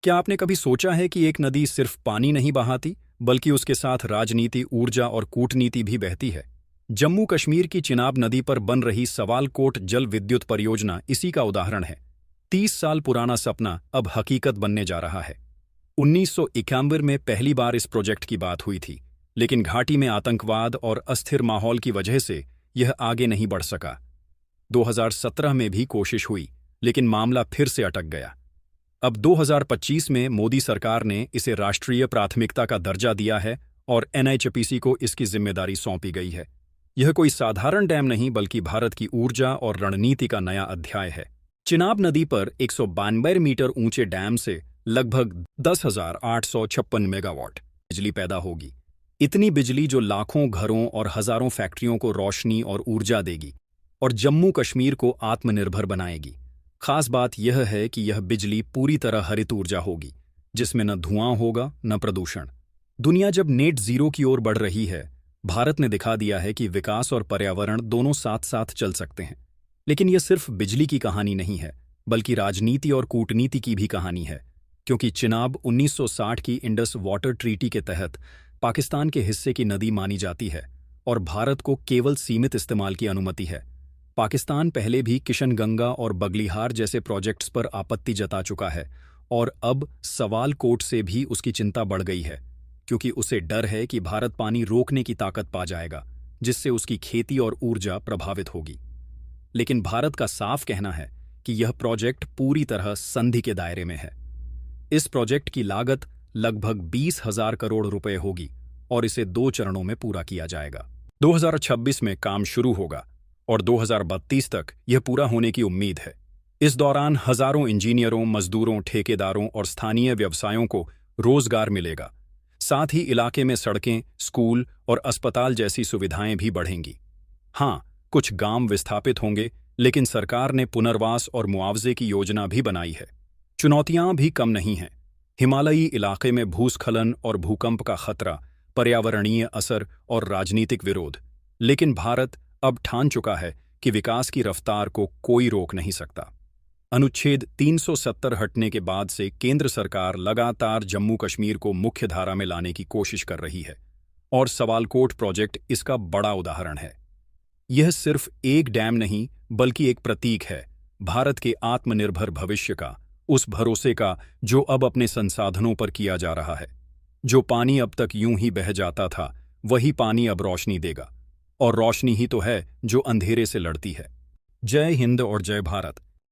क्या आपने कभी सोचा है कि एक नदी सिर्फ पानी नहीं बहाती, बल्कि उसके साथ राजनीति, ऊर्जा और कूटनीति भी बहती है? जम्मू कश्मीर की चिनाब नदी पर बन रही सवालकोट जल विद्युत परियोजना इसी का उदाहरण है। 30 साल पुराना सपना अब हकीकत बनने जा रहा है। 1991 में पहली बार इस प्रोजेक्ट की बात हुई थी, लेकिन घाटी में आतंकवाद और अस्थिर माहौल की वजह से यह आगे नहीं बढ़ सका। 2017 में भी कोशिश हुई, लेकिन मामला फिर से अटक गया। अब 2025 में मोदी सरकार ने इसे राष्ट्रीय प्राथमिकता का दर्जा दिया है और एनएचपीसी को इसकी जिम्मेदारी सौंपी गई है। यह कोई साधारण डैम नहीं, बल्कि भारत की ऊर्जा और रणनीति का नया अध्याय है। चिनाब नदी पर 192 मीटर ऊंचे डैम से लगभग 10,856 मेगावाट बिजली पैदा होगी। इतनी बिजली जो लाखों घरों और हजारों फैक्ट्रियों को रोशनी और ऊर्जा देगी और जम्मू कश्मीर को आत्मनिर्भर बनाएगी। खास बात यह है कि यह बिजली पूरी तरह हरित ऊर्जा होगी, जिसमें न धुआं होगा न प्रदूषण। दुनिया जब नेट जीरो की ओर बढ़ रही है, भारत ने दिखा दिया है कि विकास और पर्यावरण दोनों साथ साथ चल सकते हैं। लेकिन यह सिर्फ बिजली की कहानी नहीं है, बल्कि राजनीति और कूटनीति की भी कहानी है, क्योंकि चिनाब 1960 की इंडस वाटर ट्रीटी के तहत पाकिस्तान के हिस्से की नदी मानी जाती है और भारत को केवल सीमित इस्तेमाल की अनुमति है। पाकिस्तान पहले भी किशनगंगा और बगलिहार जैसे प्रोजेक्ट्स पर आपत्ति जता चुका है और अब सवालकोट से भी उसकी चिंता बढ़ गई है, क्योंकि उसे डर है कि भारत पानी रोकने की ताकत पा जाएगा, जिससे उसकी खेती और ऊर्जा प्रभावित होगी। लेकिन भारत का साफ कहना है कि यह प्रोजेक्ट पूरी तरह संधि के दायरे में है। इस प्रोजेक्ट की लागत लगभग 20,000 करोड़ रुपए होगी और इसे 2 चरणों में पूरा किया जाएगा। 2026 में काम शुरू होगा और 2032 तक यह पूरा होने की उम्मीद है। इस दौरान हजारों इंजीनियरों, मजदूरों, ठेकेदारों और स्थानीय व्यवसायों को रोजगार मिलेगा। साथ ही इलाके में सड़कें, स्कूल और अस्पताल जैसी सुविधाएं भी बढ़ेंगी। हाँ, कुछ गांव विस्थापित होंगे, लेकिन सरकार ने पुनर्वास और मुआवजे की योजना भी बनाई है। चुनौतियां भी कम नहीं हैं। हिमालयी इलाके में भूस्खलन और भूकंप का खतरा, पर्यावरणीय असर और राजनीतिक विरोध। लेकिन भारत अब ठान चुका है कि विकास की रफ्तार को कोई रोक नहीं सकता। अनुच्छेद 370 हटने के बाद से केंद्र सरकार लगातार जम्मू कश्मीर को मुख्य धारा में लाने की कोशिश कर रही है और सवालकोट प्रोजेक्ट इसका बड़ा उदाहरण है। यह सिर्फ एक डैम नहीं, बल्कि एक प्रतीक है भारत के आत्मनिर्भर भविष्य का, उस भरोसे का जो अब अपने संसाधनों पर किया जा रहा है। जो पानी अब तक यूं ही बह जाता था, वही पानी अब रोशनी देगा, और रोशनी ही तो है जो अंधेरे से लड़ती है। जय हिंद और जय भारत।